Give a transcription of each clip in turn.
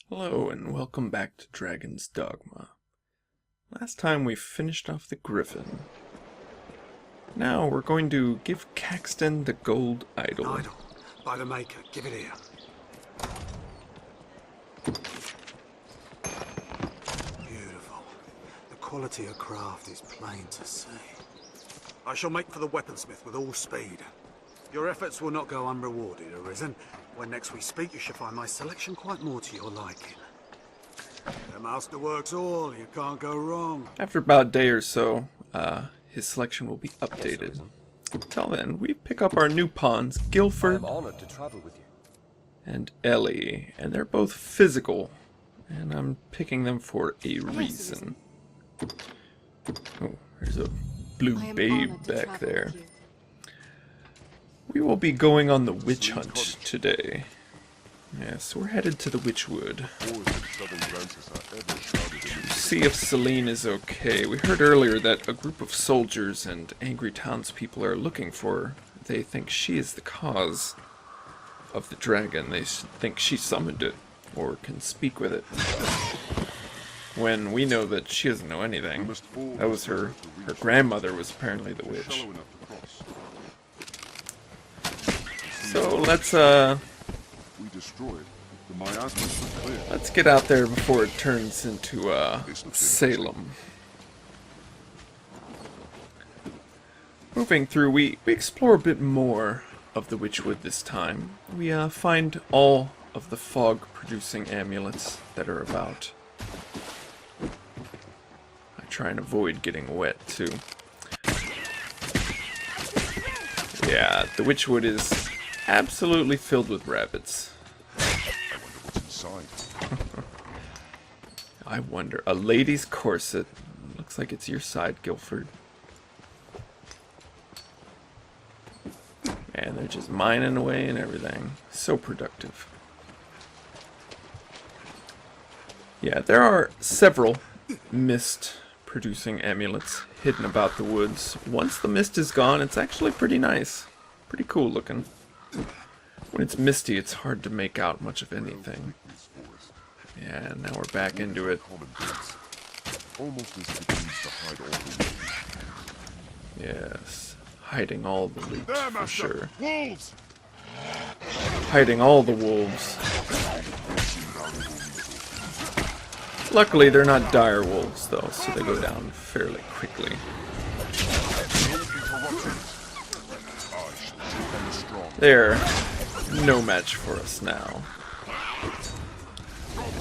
Hello and welcome back to Dragon's Dogma. Last time we finished off the Griffin. Now we're going to give Caxton the gold idol. Idol, by the Maker, give it here. Beautiful. The quality of craft is plain to see. I shall make for the weaponsmith with all speed. Your efforts will not go unrewarded, Arisen. When next we speak, you shall find my selection quite more to your liking. The master works all, you can't go wrong. After about a day or so, his selection will be updated. Until then, we pick up our new pawns, Guilford honored to travel with you. and Ellie, and they're both physical, and I'm picking them for a reason. Oh, there's a blue babe back there. We will be going on the witch hunt today. Yes, we're headed to the Witchwood. See if Celine is okay. We heard earlier that a group of soldiers and angry townspeople are looking for her. They think she is the cause of the dragon. They think she summoned it, or can speak with it. When we know that she doesn't know anything. That was her grandmother was apparently the witch. So let's get out there before it turns into Salem. Moving through, we explore a bit more of the Witchwood this time. We find all of the fog-producing amulets that are about. I try and avoid getting wet too. Yeah, the Witchwood is absolutely filled with rabbits. I wonder. A lady's corset. Looks like it's your side, Guilford. And they're just mining away and everything. So productive. Yeah, there are several mist-producing amulets hidden about the woods. Once the mist is gone, it's actually pretty nice. Pretty cool looking. When it's misty, it's hard to make out much of anything. Yeah, now we're back into it. Yes, hiding all the loot, for sure. Hiding all the wolves. Luckily, they're not dire wolves, though, so they go down fairly quickly. They're no match for us now.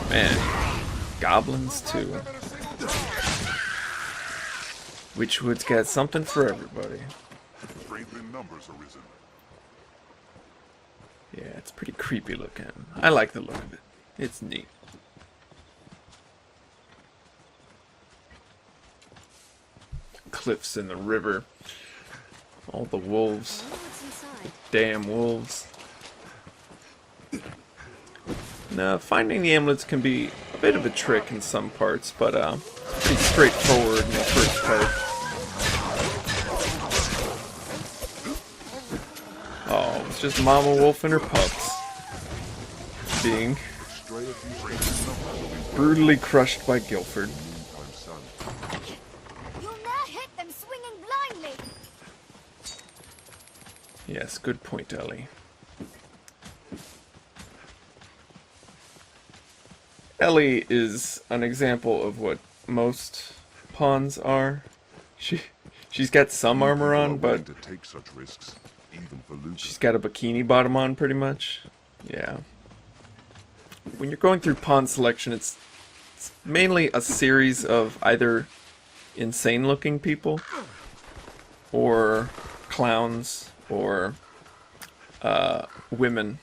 Man, goblins too. Witchwood's got something for everybody. Yeah, it's pretty creepy looking. I like the look of it. It's neat. Cliffs in the river. All the wolves. The damn wolves. Now, finding the amulets can be a bit of a trick in some parts, but it's pretty straightforward in the first part. Oh, it's just Mama Wolf and her pups being brutally crushed by Guilford. You'll not hit them swinging blindly. Yes, good point, Ellie. Ellie is an example of what most pawns are. She's got some armor on, but she's got a bikini bottom on pretty much. Yeah. When you're going through pawn selection, it's mainly a series of either insane looking people or clowns or women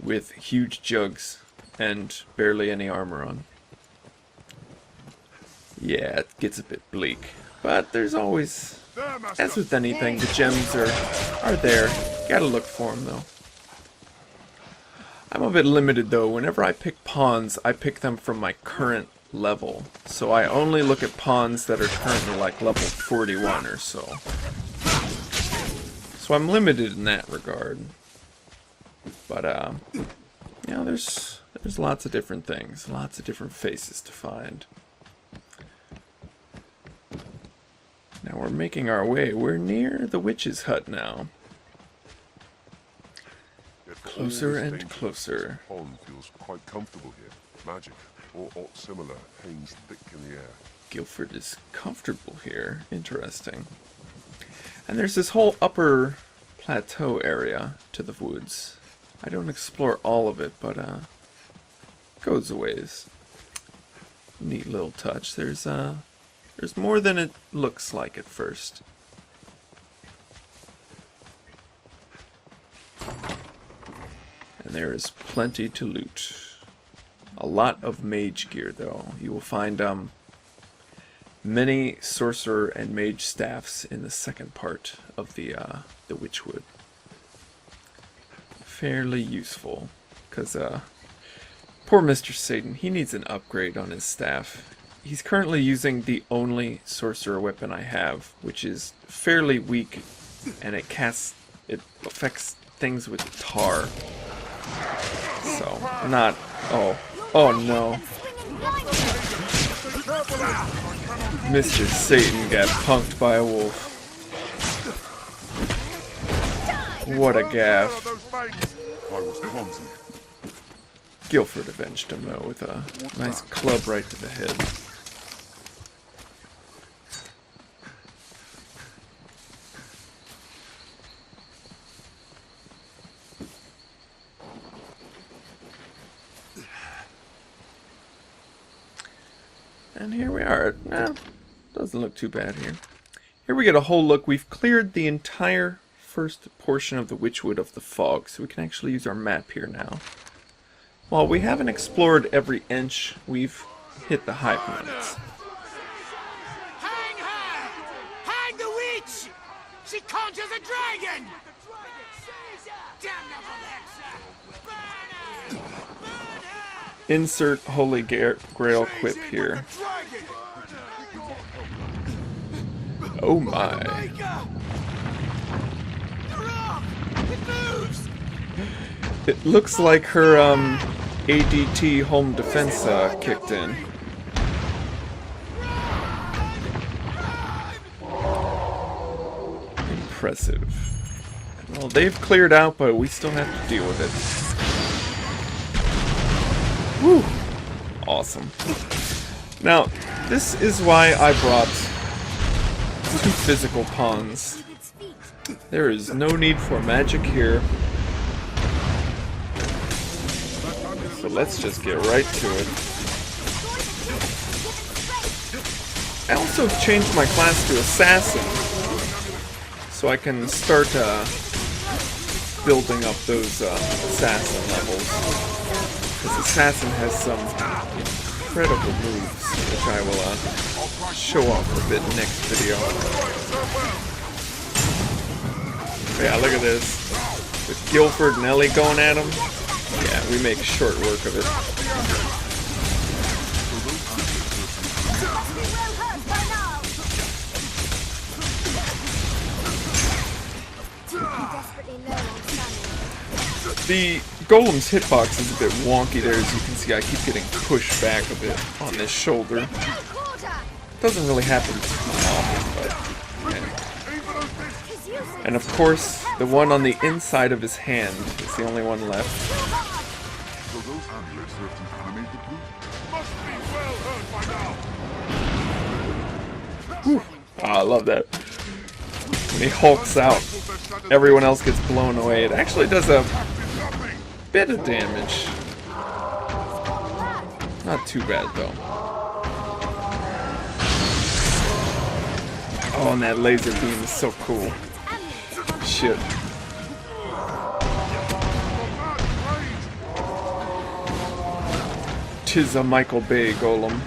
with huge jugs and barely any armor on. Yeah, it gets a bit bleak. But there's always, as with anything, the gems are there. You gotta look for them, though. I'm a bit limited, though. Whenever I pick pawns, I pick them from my current level. So I only look at pawns that are currently like level 41 or so. So I'm limited in that regard. But, yeah, Yeah, there's lots of different things, lots of different faces to find. Now we're making our way. We're near the witch's hut now. Closer and closer. The pond feels quite comfortable here. Magic, or aught similar, hangs thick in the air. Guildford is comfortable here. Interesting. And there's this whole upper plateau area to the woods. I don't explore all of it, but goes a ways. Neat little touch. There's more than it looks like at first. And there is plenty to loot. A lot of mage gear, though. You will find many sorcerer and mage staffs in the second part of the Witchwood. Fairly useful, because poor Mr. Satan, he needs an upgrade on his staff. He's currently using the only sorcerer weapon I have, which is fairly weak, and it affects things with tar. So, not... Oh no. Mr. Satan got punked by a wolf. What a gaff. Guildford avenged him, though, with a nice club right to the head. And here we are. Doesn't look too bad here. Here we get a whole look. We've cleared the entire first portion of the Witchwood of the Fog, so we can actually use our map here now. While we haven't explored every inch, we've hit the high points. Hang her! Hang the witch! She conjures a dragon! Damnable Alexa! Burn her! Burn her! Insert Holy Grail quip here. Oh my. It looks like her ADT home defense kicked in. Impressive. Well, they've cleared out, but we still have to deal with it. Whew. Awesome. Now, this is why I brought 2 physical pawns. There is no need for magic here. So let's just get right to it. I also changed my class to Assassin, so I can start building up those Assassin levels. Because Assassin has some incredible moves, which I will show off a bit next video. Yeah, look at this. With Guildford and Ellie going at him. Yeah, we make short work of it. The Golem's hitbox is a bit wonky there, as you can see. I keep getting pushed back a bit on this shoulder. It doesn't really happen too often, but yeah. And of course, the one on the inside of his hand is the only one left. Whew. Oh, I love that. When he hulks out, everyone else gets blown away. It actually does a bit of damage. Not too bad, though. Oh, and that laser beam is so cool. Shit. Tis a Michael Bay Golem.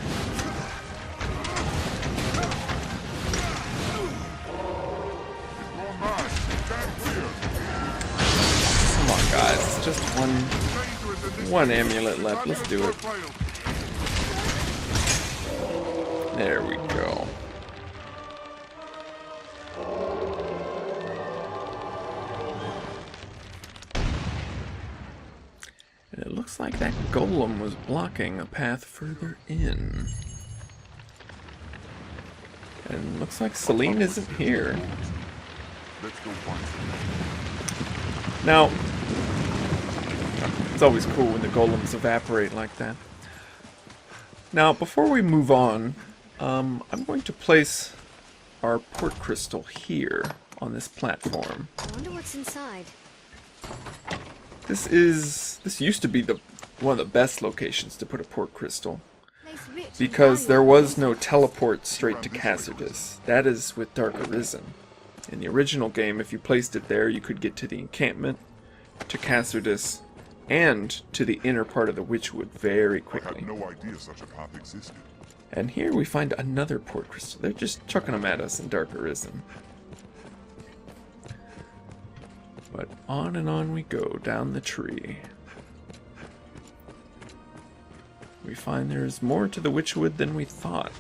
Come on, guys. It's just one amulet left. Let's do it. There we go. And it looks like that golem was blocking a path further in. And looks like Celine isn't here. Let's go find them. Now, it's always cool when the golems evaporate like that. Now, before we move on, I'm going to place our port crystal here on this platform. I wonder what's inside. This used to be one of the best locations to put a port crystal, Place rich in because there valuables. was no teleport straight to Cassardus. That is with Dark Arisen. In the original game, if you placed it there, you could get to the encampment, to Cassardus, and to the inner part of the Witchwood very I quickly. had no idea such a path existed. And here we find another port crystal. They're just chucking them at us in Dark Arisen. But on and on we go down the tree. We find there's more to the Witchwood than we thought.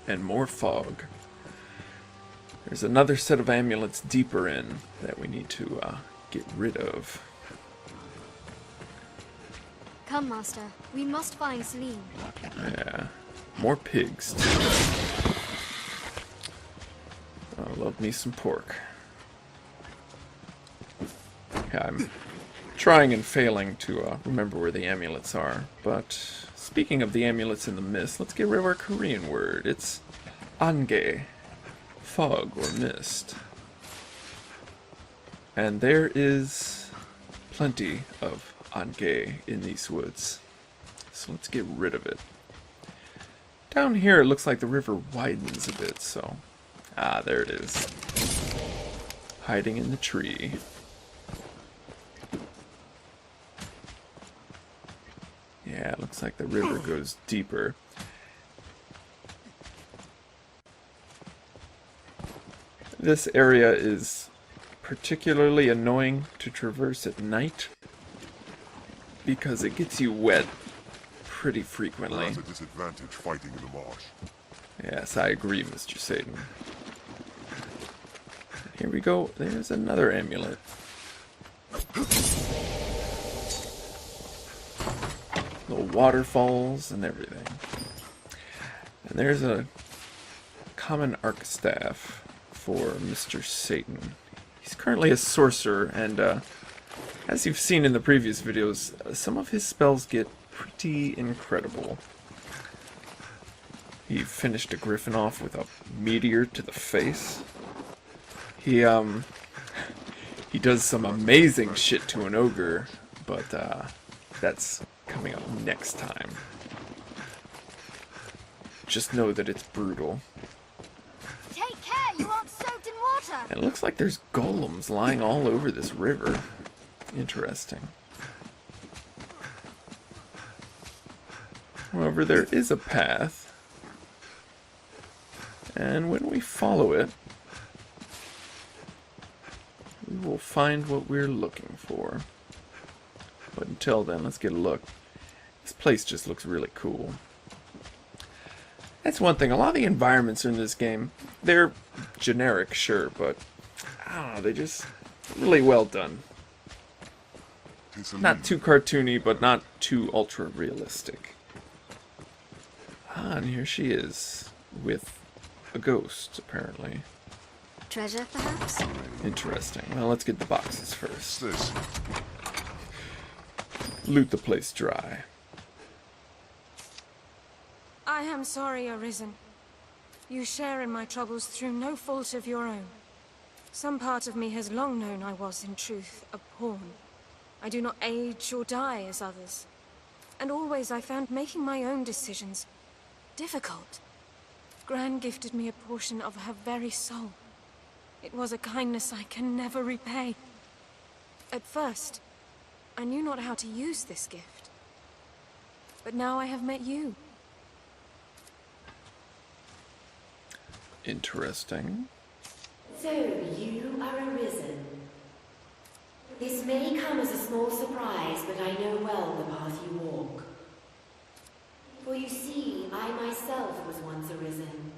And more fog. There's another set of amulets deeper in that we need to get rid of. Come, Master. We must find Celine. Yeah. More pigs, too. I love me some pork. Yeah, I'm trying and failing to remember where the amulets are. But speaking of the amulets in the mist, let's get rid of our Korean word. It's angae, fog or mist. And there is plenty of angae in these woods. So let's get rid of it. Down here it looks like the river widens a bit, so... Ah, there it is. Hiding in the tree. Yeah, it looks like the river goes deeper. This area is particularly annoying to traverse at night because it gets you wet pretty We're frequently. at a disadvantage fighting in the marsh. Yes, I agree, Mr. Satan. Here we go. There's another amulet. Little waterfalls and everything. And there's a common arc staff for Mr. Satan. He's currently a sorcerer, and as you've seen in the previous videos, some of his spells get pretty incredible. He finished a griffin off with a meteor to the face. He does some amazing shit to an ogre, but that's coming up next time. Just know that it's brutal. Take care, you aren't soaked in water. And it looks like there's golems lying all over this river. Interesting. However, there is a path. And when we follow it, we will find what we're looking for. But until then, let's get a look. This place just looks really cool. That's one thing. A lot of the environments in this game, they're generic, sure, but I don't know, they just really well done. It's a Not lead. too cartoony, but not too ultra realistic. Ah, and here she is with a ghost, apparently. Treasure, perhaps? Interesting. Well, let's get the boxes What's first. this? Loot the place dry. I am sorry, Arisen. You share in my troubles through no fault of your own. Some part of me has long known I was, in truth, a pawn. I do not age or die as others. And always I found making my own decisions difficult. Gran gifted me a portion of her very soul. It was a kindness I can never repay. At first, I knew not how to use this gift. But now I have met you. Interesting. So, you are arisen. This may come as a small surprise, but I know well the path you walk. For you see, I myself was once arisen.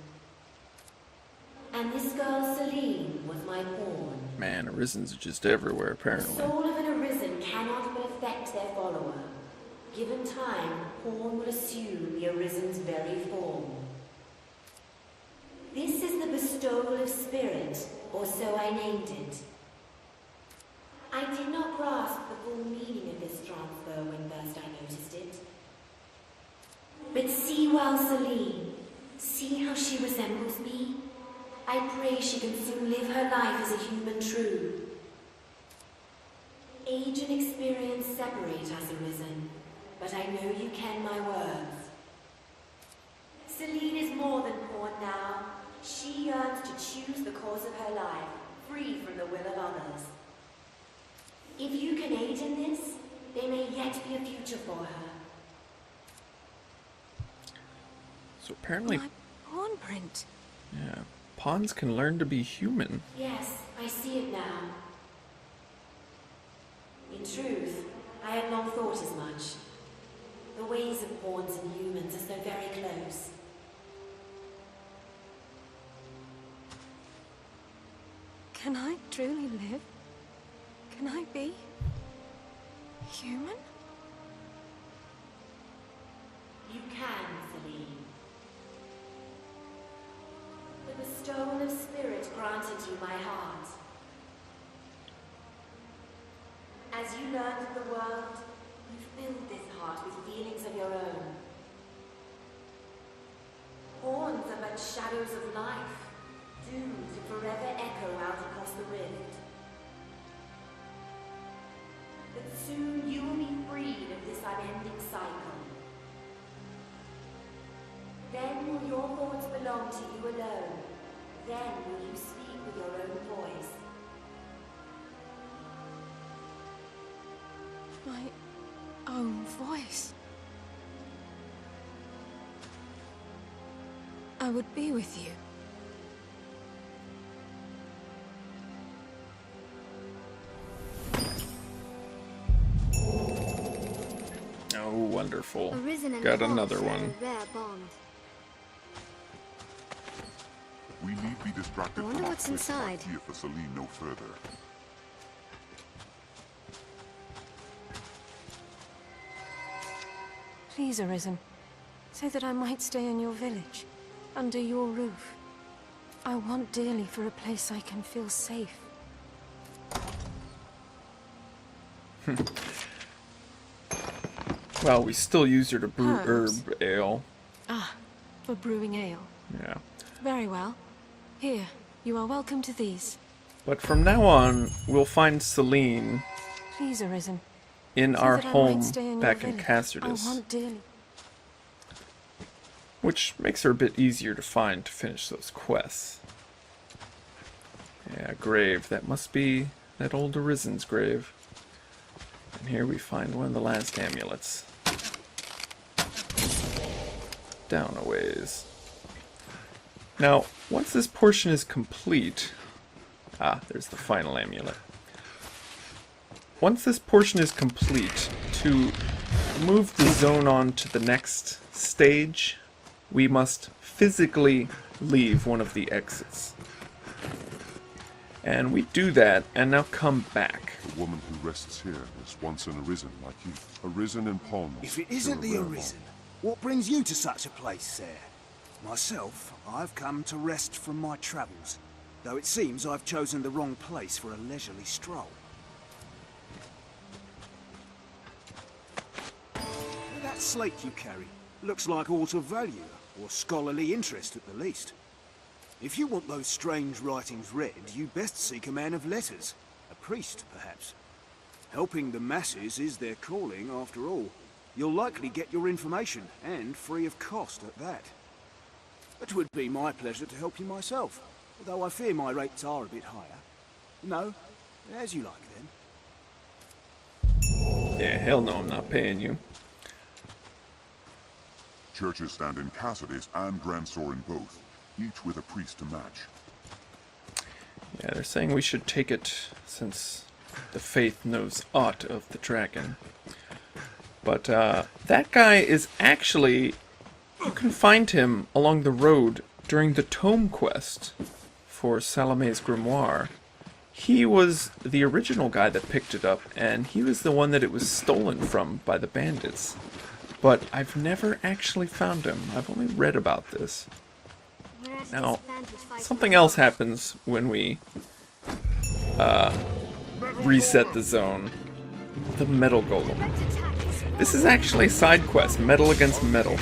And this girl, Celine, was my pawn. Man, Arisens are just everywhere, The apparently. soul of an arisen cannot but perfect their follower. Given time, Pawn will assume the Arisen's very form. This is the bestowal of spirit, or so I named it. I did not grasp the full meaning of this transfer when first I noticed it. But see well, Celine. See how she resembles me? I pray she can soon live her life as a human true. Age and experience separate us, Arisen, but I know you ken my words. Celine is more than Pawn now. She yearns to choose the course of her life, free from the will of others. If you can aid in this, there may yet be a future for her. So apparently, My pawn print. yeah, pawns can learn to be human. Yes, I see it now. In truth, I had not thought as much. The ways of pawns and humans are so very close. Can I truly live? Can I be human? You can, Celine. The bestowal of spirit granted you my heart. As you learned of the world, you filled this heart with feelings of your own. Horns are but shadows of life, doomed to forever echo out across the rift. But soon you will be freed of this unending cycle. Then will your thoughts belong to you alone. Then will you speak with your own voice. My own voice. I would be with you. Oh, wonderful. Arisen and Got Pawn another share one. a rare bond. We need be distracted I wonder from our what's quest of inside. idea for Celine no further. Please, Arisen, so that I might stay in your village, under your roof. I want dearly for a place I can feel safe. Well, we still use her to brew Herbs. herb ale. Ah, for brewing ale. Yeah. Very well. Here, you are welcome to these. But from now on, we'll find Celine Please, Arisen, in so our that I home might stay in back your in village. Castardus, I want dearly. which makes her a bit easier to find to finish those quests. Yeah, grave. That must be that old Arisen's grave. And here we find one of the last amulets. Down a ways. Now, once this portion is complete... Ah, there's the final amulet. Once this portion is complete, to move the zone on to the next stage, we must physically leave one of the exits. And we do that, and now come back. The woman who rests here is once an Arisen like you. Arisen in Pond. If it isn't the Arisen, what brings you to such a place, sir? Myself, I've come to rest from my travels, though it seems I've chosen the wrong place for a leisurely stroll. That slate you carry looks like aught of value, or scholarly interest at the least. If you want those strange writings read, you best seek a man of letters, a priest, perhaps. Helping the masses is their calling, after all. You'll likely get your information, and free of cost at that. It would be my pleasure to help you myself, although I fear my rates are a bit higher. No, as you like then. Yeah, hell no, I'm not paying you. Churches stand in Castardus and Grand Sorin both, each with a priest to match. Yeah, they're saying we should take it since the faith knows aught of the dragon. But that guy is actually... You can find him along the road during the tome quest for Salome's Grimoire. He was the original guy that picked it up, and he was the one that it was stolen from by the bandits. But I've never actually found him. I've only read about this. Now, something else happens when we reset the zone. The metal golem. This is actually a side quest, metal against metal.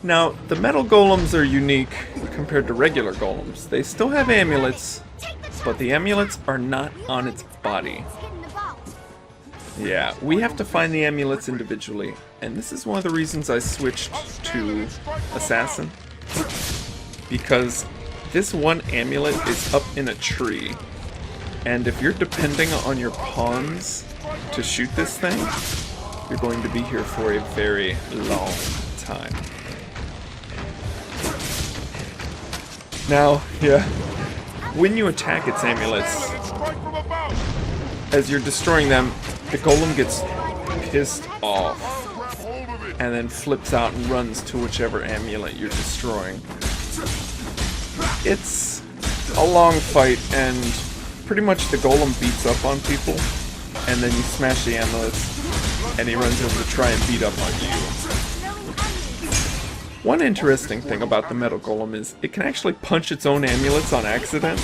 Now, the metal golems are unique compared to regular golems. They still have amulets, but the amulets are not on its body. Yeah, we have to find the amulets individually, and this is one of the reasons I switched to Assassin. Because this one amulet is up in a tree, and if you're depending on your pawns to shoot this thing, you're going to be here for a very long time. Now, yeah, when you attack its amulets, as you're destroying them, the golem gets pissed off and then flips out and runs to whichever amulet you're destroying. It's a long fight, and pretty much the golem beats up on people, and then you smash the amulets, and he runs over to try and beat up on you. One interesting thing about the metal golem is it can actually punch its own amulets on accident.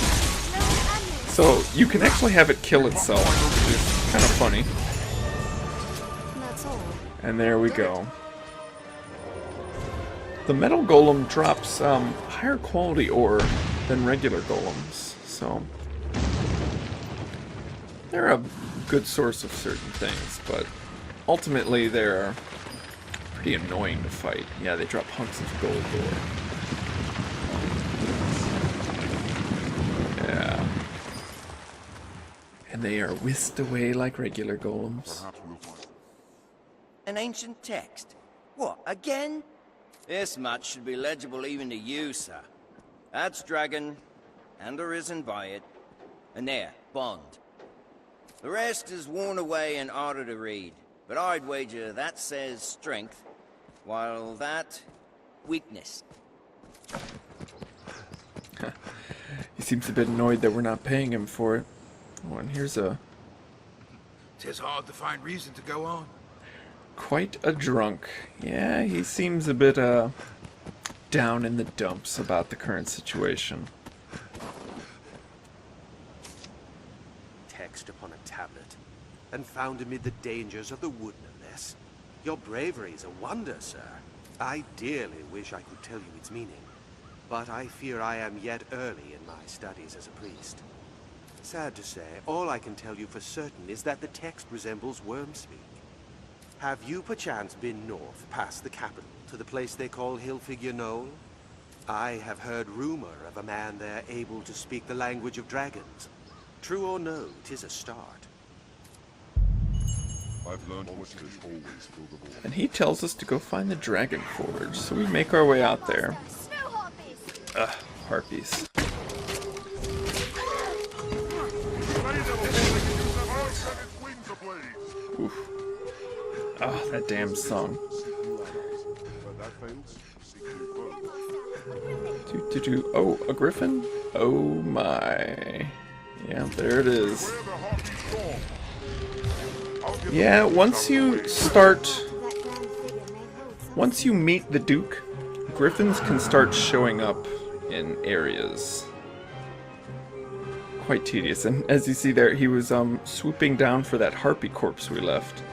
So you can actually have it kill itself, which is kind of funny. And there we go. The metal golem drops higher quality ore than regular golems, so they're a good source of certain things, but ultimately they're pretty annoying to fight. Yeah, they drop hunks of gold ore. Yeah. And they are whisked away like regular golems. An ancient text? What, again? This much should be legible even to you, sir. That's dragon, and arisen by it. And there, bond. The rest is worn away and harder to read, but I'd wager that says strength, while that, weakness. He seems a bit annoyed that we're not paying him for it. Oh, and here's a... 'Tis hard to find reason to go on. Quite a drunk. Yeah, he seems a bit, down in the dumps about the current situation. Text upon a tablet, and found amid the dangers of the wood, no less. Your bravery is a wonder, sir. I dearly wish I could tell you its meaning, but I fear I am yet early in my studies as a priest. Sad to say, all I can tell you for certain is that the text resembles worm-speak. Have you perchance been north, past the capital, to the place they call Hillfigure Knoll? I have heard rumor of a man there able to speak the language of dragons. True or no, 'tis a start. I've learned what is always fill the void. And he tells us to go find the Dragon Forge, so we make our way out there. Ugh, harpies. Oof. Oh, that damn song. Oh, a griffin? Oh my. Yeah, there it is. Yeah, once you meet the Duke, griffins can start showing up in areas. Quite tedious, and as you see there, he was swooping down for that harpy corpse we left.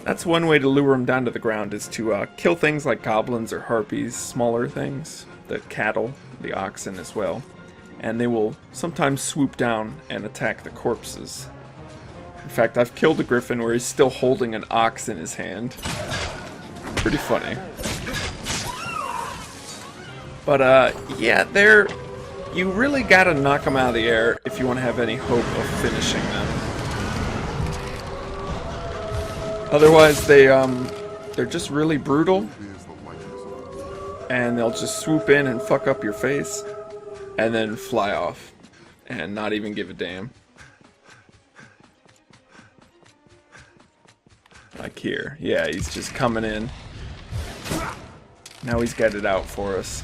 That's one way to lure him down to the ground, is to kill things like goblins or harpies, smaller things, the cattle, the oxen as well, and they will sometimes swoop down and attack the corpses. In fact, I've killed a griffin where he's still holding an ox in his hand. Pretty funny. But yeah, you really gotta knock them out of the air if you want to have any hope of finishing them. Otherwise, they're just really brutal, and they'll just swoop in and fuck up your face, and then fly off, and not even give a damn. Like here. Yeah, he's just coming in. Now he's got it out for us.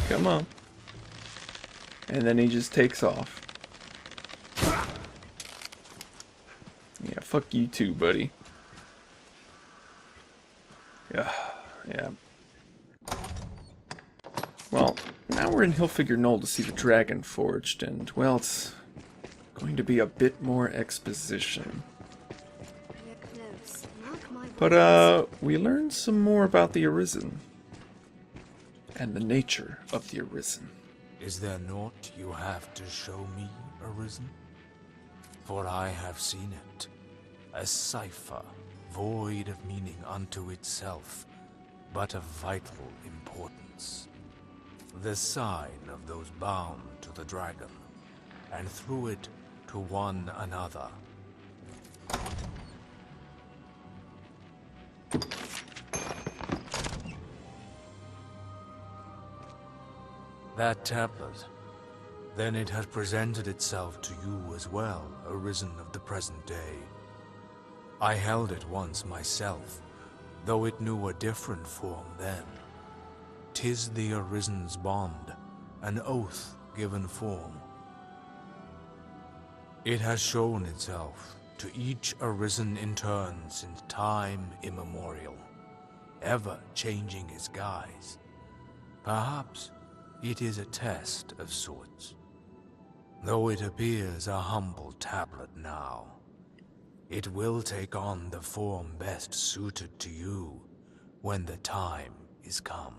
Come on. And then he just takes off. Yeah, fuck you too, buddy. Yeah, yeah. Well, now we're in Hillfigure Knoll to see the dragon forged, and, well, it's going to be a bit more exposition. But, we learned some more about the Arisen. And the nature of the Arisen. Is there naught you have to show me, Arisen? For I have seen it. A cipher, void of meaning unto itself, but of vital importance. The sign of those bound to the dragon, and through it to one another. That tablet, then it has presented itself to you as well, Arisen of the present day. I held it once myself, though it knew a different form then. 'Tis the Arisen's bond, an oath given form. It has shown itself to each Arisen in turn since time immemorial, ever changing its guise. Perhaps it is a test of sorts, though it appears a humble tablet now. It will take on the form best suited to you when the time is come.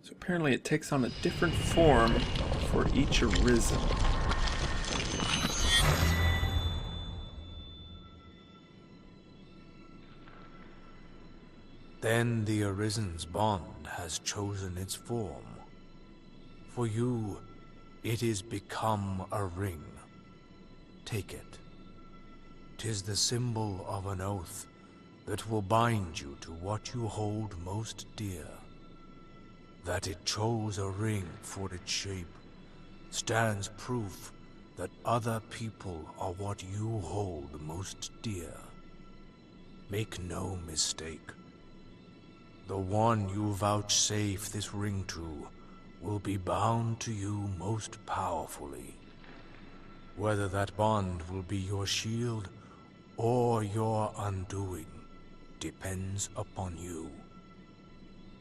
So apparently it takes on a different form for each Arisen. Then the Arisen's bond has chosen its form. For you, it is become a ring. Take it. 'Tis the symbol of an oath that will bind you to what you hold most dear. That it chose a ring for its shape stands proof that other people are what you hold most dear. Make no mistake. The one you vouchsafe this ring to will be bound to you most powerfully. Whether that bond will be your shield or your undoing depends upon you.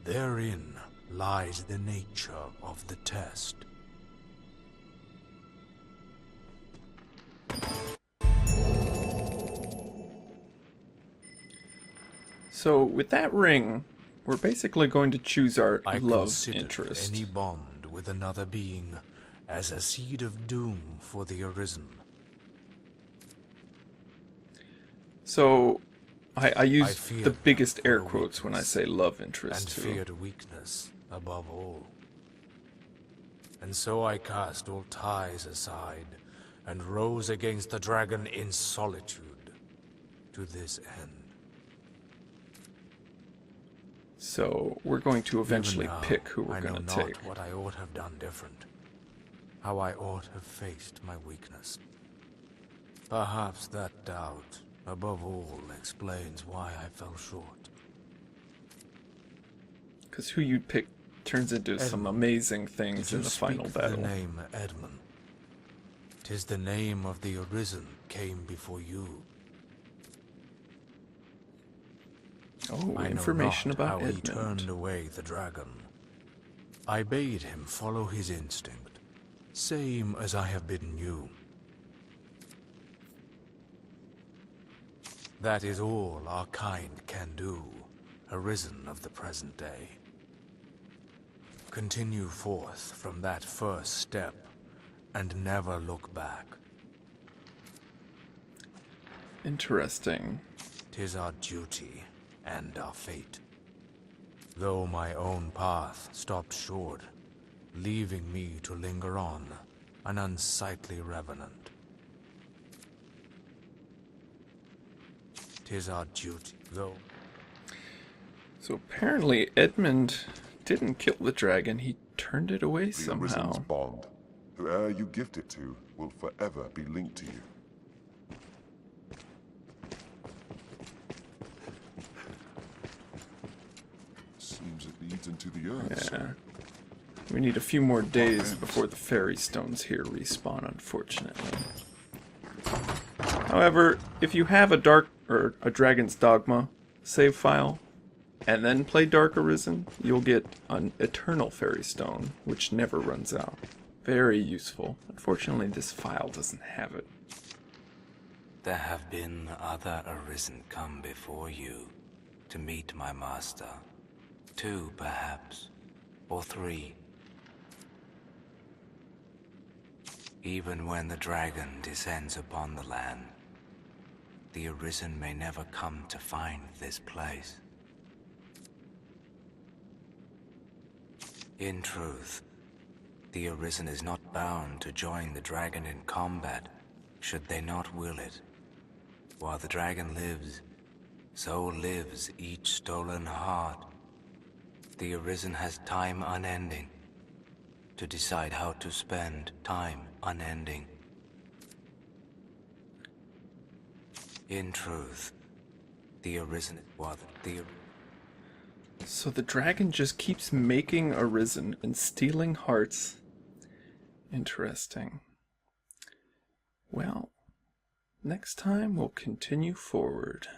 Therein lies the nature of the test. So with that ring, we're basically going to choose our I love consider interest. any bond with another being as a seed of doom for the Arisen. So I use fear the biggest them for air a quotes when I weakness, say love interest and too. feared weakness above all. And so I cast all ties aside and rose against the dragon in solitude to this end. So we're going to eventually Even now, pick who we're I going know to not take. what I ought have done different, how I ought have faced my weakness. Perhaps that doubt, above all, explains why I fell short. Because who you pick turns into some Edmund, amazing things Did in you the speak final for battle. the name Edmund? 'Tis the name of the Arisen came before you. Oh, I know information not about how he Edmund. turned away the dragon. I bade him follow his instinct, same as I have bidden you. That is all our kind can do, Arisen of the present day. Continue forth from that first step, and never look back. Interesting. 'Tis our duty and our fate. Though my own path stopped short, leaving me to linger on, an unsightly revenant. 'Tis our duty, though. So apparently Edmund didn't kill the dragon, he turned it away The Arisen's somehow. bond. Whoever you gift it to will forever be linked to you. Seems it needs into the earth, Yeah. sir. We need a few more days before the fairy stones here respawn, unfortunately. However, if you have a Dragon's Dogma save file, and then play Dark Arisen, you'll get an Eternal Fairy Stone, which never runs out. Very useful. Unfortunately, this file doesn't have it. There have been other Arisen come before you to meet my master. 2, perhaps, or 3. Even when the dragon descends upon the land, the Arisen may never come to find this place. In truth, the Arisen is not bound to join the dragon in combat, should they not will it. While the dragon lives, so lives each stolen heart. The Arisen has time unending to decide how to spend time unending. In truth, the Arisen, So the dragon just keeps making Arisen and stealing hearts. Interesting. Well, next time we'll continue forward.